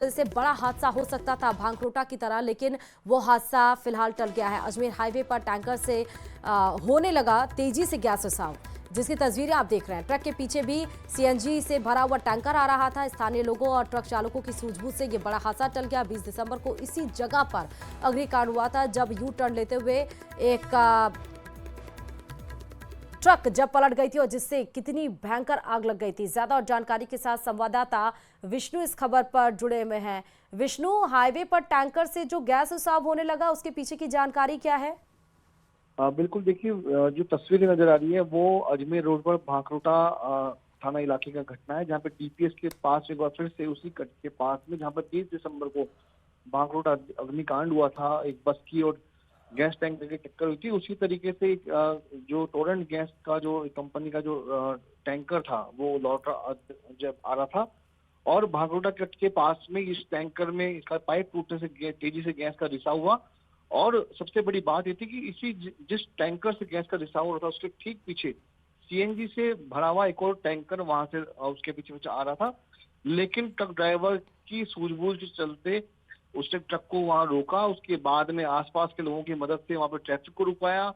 से बड़ा हादसा हो सकता था भांगरोटा की तरह, लेकिन वो हादसा फिलहाल टल गया है। अजमेर हाईवे पर टैंकर से होने लगा तेजी से गैस रिसाव, जिसकी तस्वीरें आप देख रहे हैं। ट्रक के पीछे भी सीएनजी से भरा हुआ टैंकर आ रहा था। स्थानीय लोगों और ट्रक चालकों की सूझबूझ से ये बड़ा हादसा टल गया। 20 दिसंबर को इसी जगह पर अग्निकांड हुआ था, जब यू टर्न लेते हुए एक ट्रक जब पलट गई थी और जिससे कितनी भयंकर आग लग गई थी। ज्यादा और जानकारी के साथ संवाददाता विष्णु इस खबर पर जुड़े हुए हैं। विष्णु, हाईवे पर टैंकर से जो गैस रिसाव होने लगा, उसके पीछे की जानकारी क्या है? बिल्कुल, देखिए जो तस्वीरें नजर आ रही है वो अजमेर रोड पर भांकरोटा थाना इलाके का घटना है, जहाँ पे डीपीएस के पास एक बार फिर से उसी कट के पास में जहाँ पर 30 दिसंबर को भांकरोटा अग्निकांड हुआ था, एक बस की और गैस टैंकर की टक्कर हुई थी। उसी तरीके से जो टोरेंट गैस का जो कंपनी का जो टैंकर था वो जब आ रहा था और भांकरोटा कट के पास में इस टैंकर में इसका पाइप टूटने से तेजी से गैस का रिसाव हुआ। और सबसे बड़ी बात ये थी कि जिस टैंकर से गैस का रिसाव हो रहा था उसके ठीक पीछे सीएनजी से भरा हुआ एक और टैंकर वहां से उसके पीछे पीछे आ रहा था, लेकिन ट्रक ड्राइवर की सूझबूझ के चलते उसने ट्रक को वहां रोका। उसके बाद में आसपास के लोगों की मदद से वहां पर ट्रैफिक को रुकवाया।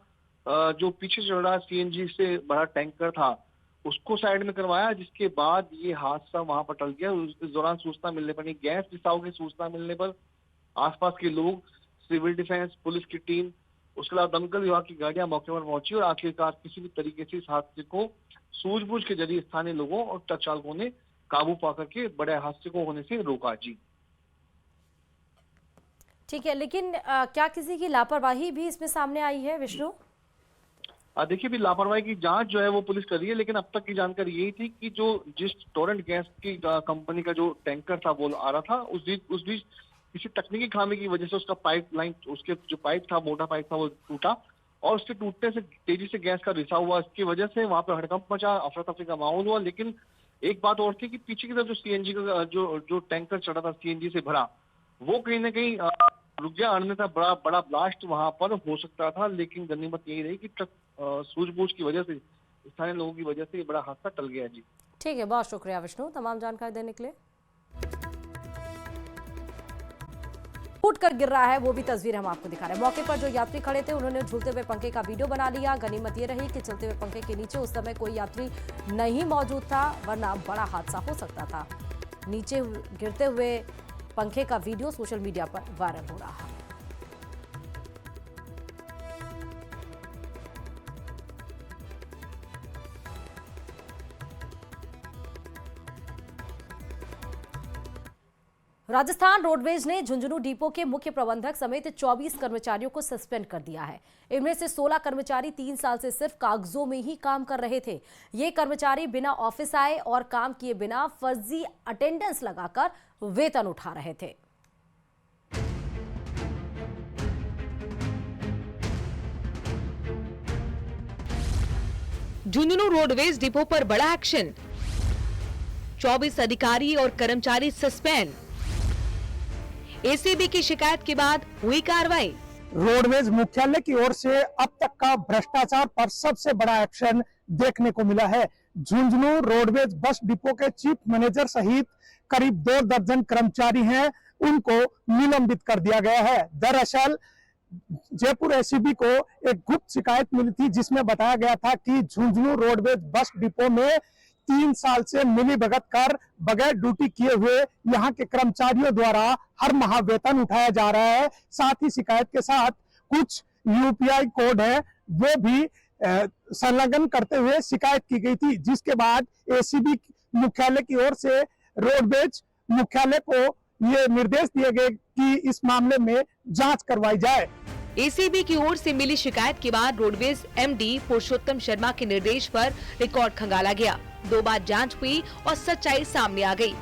जो पीछे चल रहा सीएनजी से भरा टैंकर था उसको साइड में करवाया, जिसके बाद ये हादसा वहां पर टल गया। इस दौरान सूचना मिलने पर, गैस रिसाव की सूचना मिलने पर आसपास के लोग, सिविल डिफेंस, पुलिस की टीम, उसके अलावा दमकल विभाग की गाड़ियां मौके पर पहुंची और आखिरकार किसी भी तरीके से इस हादसे को सूझबूझ के जरिए स्थानीय लोगों और ट्रक चालकों ने काबू पाकर के बड़े हादसे को होने से रोका। जी ठीक है, लेकिन क्या किसी की लापरवाही भी इसमें सामने आई है विष्णु? देखिए, भी लापरवाही की जांच जो है वो पुलिस कर रही है, लेकिन अब तक की जानकारी यही थी कि जो जिस टोरेंट गैस की कंपनी का जो टैंकर था वो आ रहा था, उस बीच किसी तकनीकी खामी की वजह से उसका पाइप लाइन, उसके जो पाइप था, मोटा पाइप था, वो टूटा और उसके टूटने से तेजी से गैस का रिसाव हुआ। इसकी वजह से वहां पर हड़कंप मचा, अफरा तफरी का माहौल हुआ। लेकिन एक बात और थी कि पीछे की तरफ जो सीएनजी का जो टैंकर चढ़ा था सीएनजी से भरा, वो कहीं ना कहीं रुक गया, अन्यथा बड़ा बड़ा ब्लास्ट वहां पर हो सकता था। लेकिन गनीमत यही रही कि ट्रक सूझबूझ की वजह से, स्थानीय लोगों की वजह से ये बड़ा हादसा टल गया। जी ठीक है, बहुत शुक्रिया विष्णु तमाम जानकारी देने के लिए। फूट कर गिर रहा है, वो भी तस्वीर हम आपको दिखा रहे हैं। मौके पर जो यात्री खड़े थे उन्होंने झूलते हुए पंखे का वीडियो बना लिया। गनीमत ये रही कि चलते हुए पंखे के नीचे उस समय कोई यात्री नहीं मौजूद था, वरना बड़ा हादसा हो सकता था। नीचे गिरते हुए पंखे का वीडियो सोशल मीडिया पर वायरल हो रहा है। राजस्थान रोडवेज ने झुंझुनू डिपो के मुख्य प्रबंधक समेत 24 कर्मचारियों को सस्पेंड कर दिया है। इनमें से 16 कर्मचारी 3 साल से सिर्फ कागजों में ही काम कर रहे थे। ये कर्मचारी बिना ऑफिस आए और काम किए बिना फर्जी अटेंडेंस लगाकर वेतन उठा रहे थे। झुंझुनू रोडवेज डिपो पर बड़ा एक्शन, 24 अधिकारी और कर्मचारी सस्पेंड। एसीबी की शिकायत के बाद हुई कार्रवाई। रोडवेज मुख्यालय की ओर से अब तक का भ्रष्टाचार पर सबसे बड़ा एक्शन देखने को मिला है। झुंझुनू रोडवेज बस डिपो के चीफ मैनेजर सहित करीब 2 दर्जन कर्मचारी हैं, उनको निलंबित कर दिया गया है। दरअसल जयपुर एसीबी को एक गुप्त शिकायत मिली थी, जिसमें बताया गया था कि झुंझुनू रोडवेज बस डिपो में 3 साल से मिलीभगत कर बगैर ड्यूटी किए हुए यहाँ के कर्मचारियों द्वारा हर माह वेतन उठाया जा रहा है। साथ ही शिकायत के साथ कुछ यूपीआई कोड है वो भी संलग्न करते हुए शिकायत की गई थी, जिसके बाद एसीबी मुख्यालय की ओर से रोडवेज मुख्यालय को ये निर्देश दिए गए कि इस मामले में जांच करवाई जाए। एसीबी की ओर से मिली शिकायत के बाद रोडवेज एमडी पुरुषोत्तम शर्मा के निर्देश पर रिकॉर्ड खंगाला गया। 2 बार जांच हुई और सच्चाई सामने आ गई।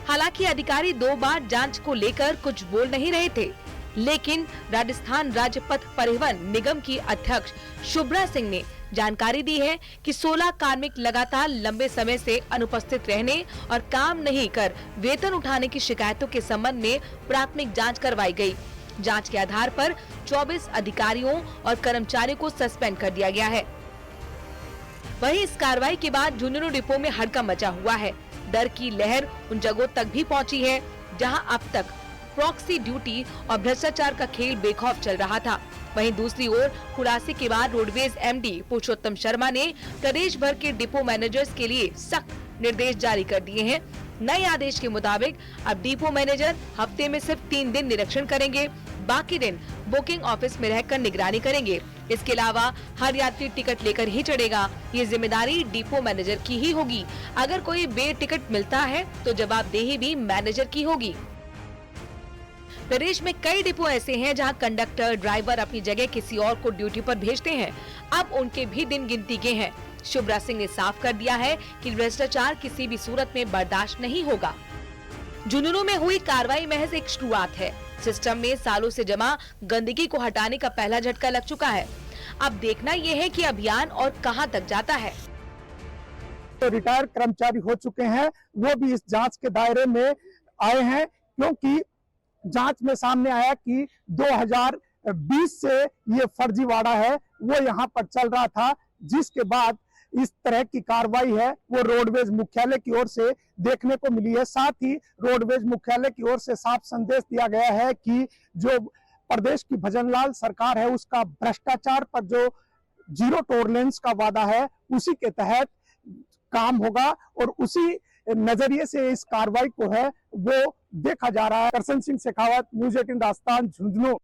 हालांकि अधिकारी 2 बार जांच को लेकर कुछ बोल नहीं रहे थे, लेकिन राजस्थान राज्य पथ परिवहन निगम की अध्यक्ष शुभ्रा सिंह ने जानकारी दी है कि 16 कार्मिक लगातार लंबे समय से अनुपस्थित रहने और काम नहीं कर वेतन उठाने की शिकायतों के संबंध में प्राथमिक जांच करवाई गई। जांच के आधार पर 24 अधिकारियों और कर्मचारियों को सस्पेंड कर दिया गया है। वहीं इस कार्रवाई के बाद झुंझुनू डिपो में हड़कंप मचा हुआ है। डर की लहर उन जगहों तक भी पहुंची है जहां अब तक प्रॉक्सी ड्यूटी और भ्रष्टाचार का खेल बेखौफ चल रहा था। वहीं दूसरी ओर खुलासे के बाद रोडवेज एमडी पुरुषोत्तम शर्मा ने प्रदेश भर के डिपो मैनेजर्स के लिए सख्त निर्देश जारी कर दिए हैं। नए आदेश के मुताबिक अब डिपो मैनेजर हफ्ते में सिर्फ 3 दिन निरीक्षण करेंगे, बाकी दिन बुकिंग ऑफिस में रहकर निगरानी करेंगे। इसके अलावा हर यात्री टिकट लेकर ही चढ़ेगा। ये जिम्मेदारी डिपो मैनेजर की ही होगी। अगर कोई बे टिकट मिलता है तो जवाबदेही भी मैनेजर की होगी। प्रदेश में कई डिपो ऐसे हैं जहां कंडक्टर ड्राइवर अपनी जगह किसी और को ड्यूटी पर भेजते हैं। अब उनके भी दिन गिनती के हैं। शिवराज सिंह ने साफ कर दिया है कि भ्रष्टाचार किसी भी सूरत में बर्दाश्त नहीं होगा। झुंझुनू में हुई कार्रवाई महज एक शुरुआत है। सिस्टम में सालों से जमा गंदगी को हटाने का पहला झटका लग चुका है। अब देखना यह है कि अभियान और कहां तक जाता है। तो रिटायर कर्मचारी हो चुके हैं, वो भी इस जांच के दायरे में आए हैं, क्योंकि जांच में सामने आया कि 2020 से ये फर्जीवाड़ा है वो यहाँ पर चल रहा था, जिसके बाद इस तरह की कार्रवाई है वो रोडवेज मुख्यालय की ओर से देखने को मिली है। साथ ही रोडवेज मुख्यालय की ओर से साफ संदेश दिया गया है कि जो प्रदेश की भजनलाल सरकार है उसका भ्रष्टाचार पर जो जीरो टॉलरेंस का वादा है उसी के तहत काम होगा और उसी नजरिए से इस कार्रवाई को है वो देखा जा रहा है। करसन सिंह शेखावत, न्यूज़ 18 राजस्थान, झुंझुनू।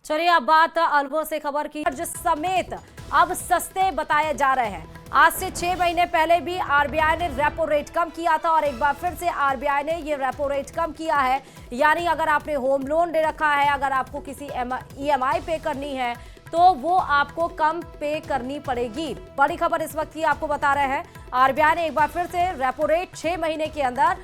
चलिए अब बात अलगों से खबर की समेत अब सस्ते बताए जा रहे हैं। आज से 6 महीने पहले भी आरबीआई ने रेपो रेट कम किया था और एक बार फिर से आरबीआई ने ये रेपो रेट कम किया है। यानी अगर आपने होम लोन ले रखा है, अगर आपको किसी ईएमआई पे करनी है तो वो आपको कम पे करनी पड़ेगी। बड़ी खबर इस वक्त की आपको बता रहे हैं, आरबीआई ने एक बार फिर से रेपो रेट 6 महीने के अंदर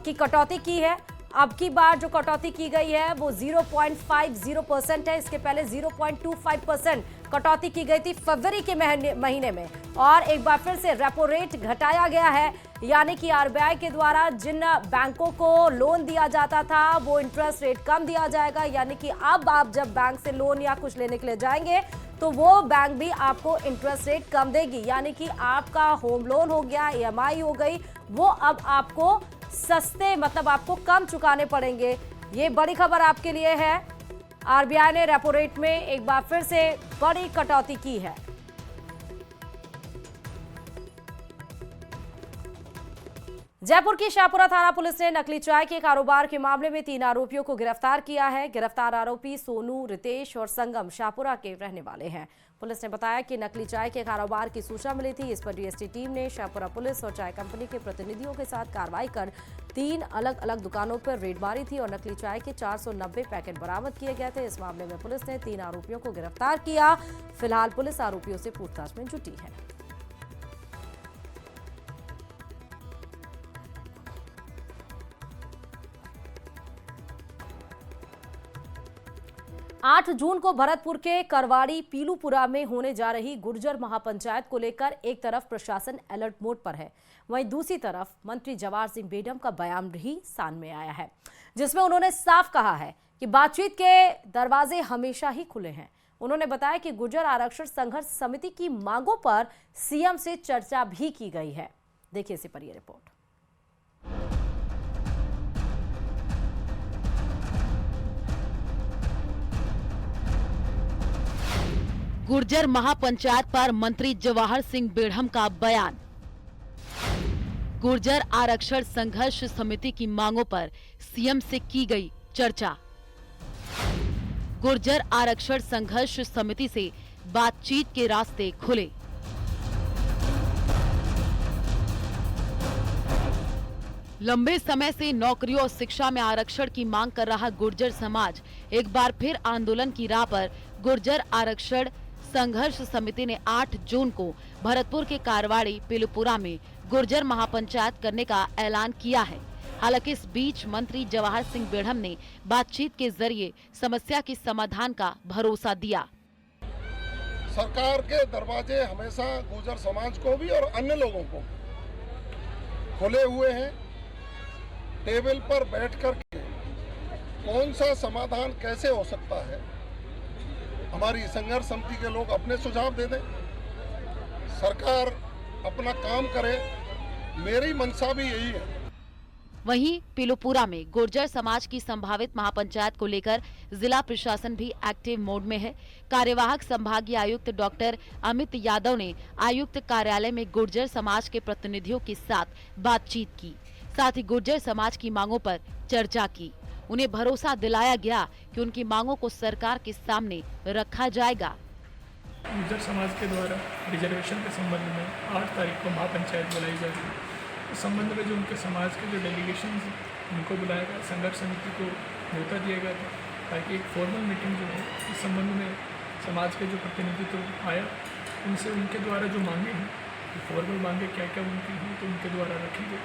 की कटौती की है। अब की बार जो कटौती की गई है वो 0.50% है। इसके पहले 0.25% कटौती की गई थी फरवरी के महीने में और एक बार फिर से रेपो रेट घटाया गया है। यानी कि आरबीआई के द्वारा जिन बैंकों को लोन दिया जाता था वो इंटरेस्ट रेट कम दिया जाएगा। यानी कि अब आप जब बैंक से लोन या कुछ लेने के लिए जाएंगे तो वो बैंक भी आपको इंटरेस्ट रेट कम देगी। यानी कि आपका होम लोन हो गया, ईएमआई हो गई, वो अब आपको सस्ते मतलब आपको कम चुकाने पड़ेंगे। ये बड़ी खबर आपके लिए है। आरबीआई ने रेपो रेट में एक बार फिर से बड़ी कटौती की है। जयपुर की शाहपुरा थाना पुलिस ने नकली चाय के कारोबार के मामले में 3 आरोपियों को गिरफ्तार किया है। गिरफ्तार आरोपी सोनू, रितेश और संगम शाहपुरा के रहने वाले हैं। पुलिस ने बताया कि नकली चाय के कारोबार की सूचना मिली थी। इस पर डीएसटी टीम ने शाहपुरा पुलिस और चाय कंपनी के प्रतिनिधियों के साथ कार्रवाई कर 3 अलग अलग दुकानों पर रेड मारी थी और नकली चाय के 490 पैकेट बरामद किए गए थे। इस मामले में पुलिस ने 3 आरोपियों को गिरफ्तार किया। फिलहाल पुलिस आरोपियों से पूछताछ में जुटी है। 8 जून को भरतपुर के करवाड़ी पीलूपुरा में होने जा रही गुर्जर महापंचायत को लेकर एक तरफ प्रशासन अलर्ट मोड पर है, वहीं दूसरी तरफ मंत्री जवाहर सिंह बेडम का बयान भी सामने आया है, जिसमें उन्होंने साफ कहा है कि बातचीत के दरवाजे हमेशा ही खुले हैं। उन्होंने बताया कि गुर्जर आरक्षण संघर्ष समिति की मांगों पर सीएम से चर्चा भी की गई है। देखिए इसी पर यह रिपोर्ट। गुर्जर महापंचायत पर मंत्री जवाहर सिंह बेडम का बयान। गुर्जर आरक्षण संघर्ष समिति की मांगों पर सीएम से की गई चर्चा। गुर्जर आरक्षण संघर्ष समिति से बातचीत के रास्ते खुले। लंबे समय से नौकरियों और शिक्षा में आरक्षण की मांग कर रहा गुर्जर समाज एक बार फिर आंदोलन की राह पर। गुर्जर आरक्षण संघर्ष समिति ने 8 जून को भरतपुर के कारवाड़ी पीलूपुरा में गुर्जर महापंचायत करने का ऐलान किया है। हालांकि इस बीच मंत्री जवाहर सिंह बेडम ने बातचीत के जरिए समस्या के समाधान का भरोसा दिया। सरकार के दरवाजे हमेशा गुर्जर समाज को भी और अन्य लोगों को खुले हुए हैं। टेबल पर बैठकर के कौन सा समाधान कैसे हो सकता है, हमारी संघर्ष समिति के लोग अपने सुझाव दे दें, सरकार अपना काम करे। मेरी मंशा भी यही है। वहीं पिलोपुरा में गुर्जर समाज की संभावित महापंचायत को लेकर जिला प्रशासन भी एक्टिव मोड में है। कार्यवाहक संभागीय आयुक्त डॉक्टर अमित यादव ने आयुक्त कार्यालय में गुर्जर समाज के प्रतिनिधियों के साथ बातचीत की, साथ ही गुर्जर समाज की मांगों पर चर्चा की। उन्हें भरोसा दिलाया गया कि उनकी मांगों को सरकार के सामने रखा जाएगा। गुर्जर समाज के द्वारा रिजर्वेशन के संबंध में 8 तारीख को महापंचायत बुलाई जाएगी। इस संबंध में जो उनके समाज के जो डेलीगेशन उनको बुलाया गया, संघर्ष समिति को न्योता दिया गया था ताकि एक फॉर्मल मीटिंग जो है इस संबंध में समाज के जो प्रतिनिधित्व आया उनसे उनके द्वारा जो मांगे हैं, फॉर्मल मांगे क्या क्या उनकी हैं तो उनके द्वारा रखी गई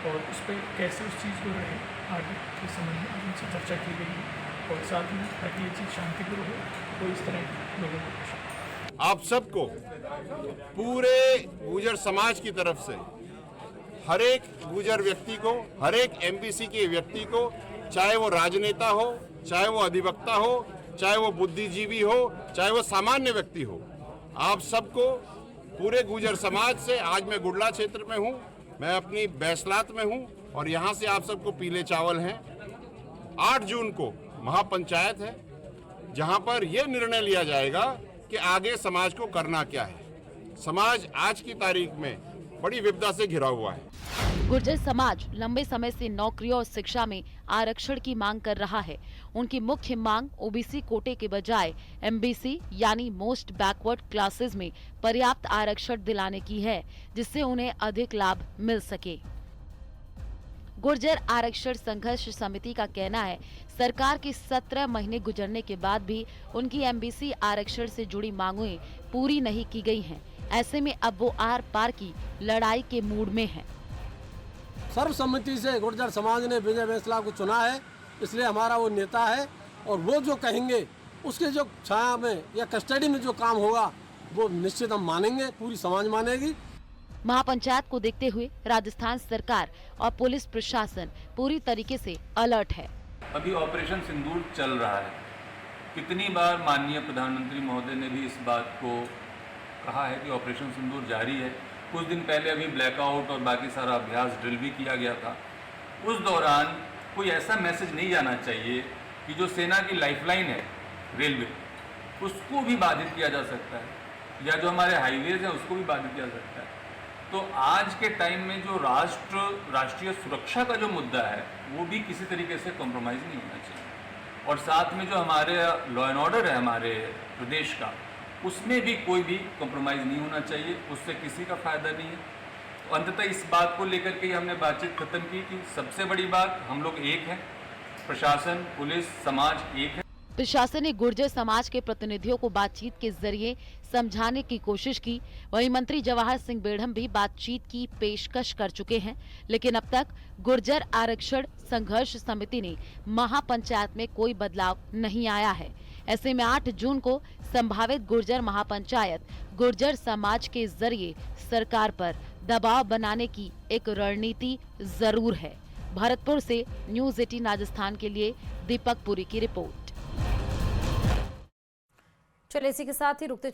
और उस पर कैसे उस चीज़ को रहे आगे इस संबंध में उनसे चर्चा की गई है और साथ में ताकि ये चीज़ शांतिपूर्ण हो तो इस तरह के लोगों को आप सबको पूरे गुर्जर समाज की तरफ से हर एक गुर्जर व्यक्ति को, हर एक एमबीसी के व्यक्ति को, चाहे वो राजनेता हो, चाहे वो अधिवक्ता हो, चाहे वो बुद्धिजीवी हो, चाहे वो सामान्य व्यक्ति हो, आप सबको पूरे गुर्जर समाज से, आज मैं गुडला क्षेत्र में हूँ, मैं अपनी बैसलात में हूँ और यहाँ से आप सबको पीले चावल हैं। 8 जून को महापंचायत है जहाँ पर यह निर्णय लिया जाएगा कि आगे समाज को करना क्या है। समाज आज की तारीख में बड़ी विपदा से घिरा हुआ है। गुर्जर समाज लंबे समय से नौकरियों और शिक्षा में आरक्षण की मांग कर रहा है। उनकी मुख्य मांग ओबीसी कोटे के बजाय एमबीसी यानी मोस्ट बैकवर्ड क्लासेस में पर्याप्त आरक्षण दिलाने की है, जिससे उन्हें अधिक लाभ मिल सके। गुर्जर आरक्षण संघर्ष समिति का कहना है, सरकार के 17 महीने गुजरने के बाद भी उनकी एमबीसी आरक्षण से जुड़ी मांगें पूरी नहीं की गई हैं। ऐसे में अब वो आर पार की लड़ाई के मूड में है। सर्वसम्मति से गुर्जर समाज ने विजय बैंसला को चुना है, इसलिए हमारा वो नेता है और वो जो कहेंगे उसके जो छाया में या कस्टडी में जो काम होगा वो निश्चित हम मानेंगे, पूरी समाज मानेगी। महापंचायत को देखते हुए राजस्थान सरकार और पुलिस प्रशासन पूरी तरीके से अलर्ट है। अभी ऑपरेशन सिंदूर चल रहा है। कितनी बार माननीय प्रधानमंत्री महोदय ने भी इस बात को कहा है कि ऑपरेशन सिंदूर जारी है। कुछ दिन पहले अभी ब्लैकआउट और बाकी सारा अभ्यास ड्रिल भी किया गया था। उस दौरान कोई ऐसा मैसेज नहीं जाना चाहिए कि जो सेना की लाइफलाइन है रेलवे, उसको भी बाधित किया जा सकता है या जो हमारे हाईवेज हैं उसको भी बाधित किया जा सकता है। तो आज के टाइम में जो राष्ट्रीय सुरक्षा का जो मुद्दा है वो भी किसी तरीके से कॉम्प्रोमाइज़ नहीं होना चाहिए और साथ में जो हमारे लॉ एंड ऑर्डर है हमारे प्रदेश का, उसमें भी कोई भी कॉम्प्रोमाइज़ नहीं होना चाहिए, उससे किसी का फायदा नहीं है। तो अंततः इस बात को लेकर के हमने बातचीत खत्म की कि सबसे बड़ी बात हम लोग एक हैं, प्रशासन, पुलिस, समाज एक है। प्रशासन ने गुर्जर समाज के प्रतिनिधियों को बातचीत के जरिए समझाने की कोशिश की। वहीं मंत्री जवाहर सिंह बेढ़म भी बातचीत की पेशकश कर चुके हैं, लेकिन अब तक गुर्जर आरक्षण संघर्ष समिति ने महापंचायत में कोई बदलाव नहीं आया है। ऐसे में 8 जून को संभावित गुर्जर महापंचायत गुर्जर समाज के जरिए सरकार पर दबाव बनाने की एक रणनीति जरूर है। भरतपुर से न्यूज़ 18 राजस्थान के लिए दीपक पुरी की रिपोर्ट। चलिए इसी के साथ ही रुकते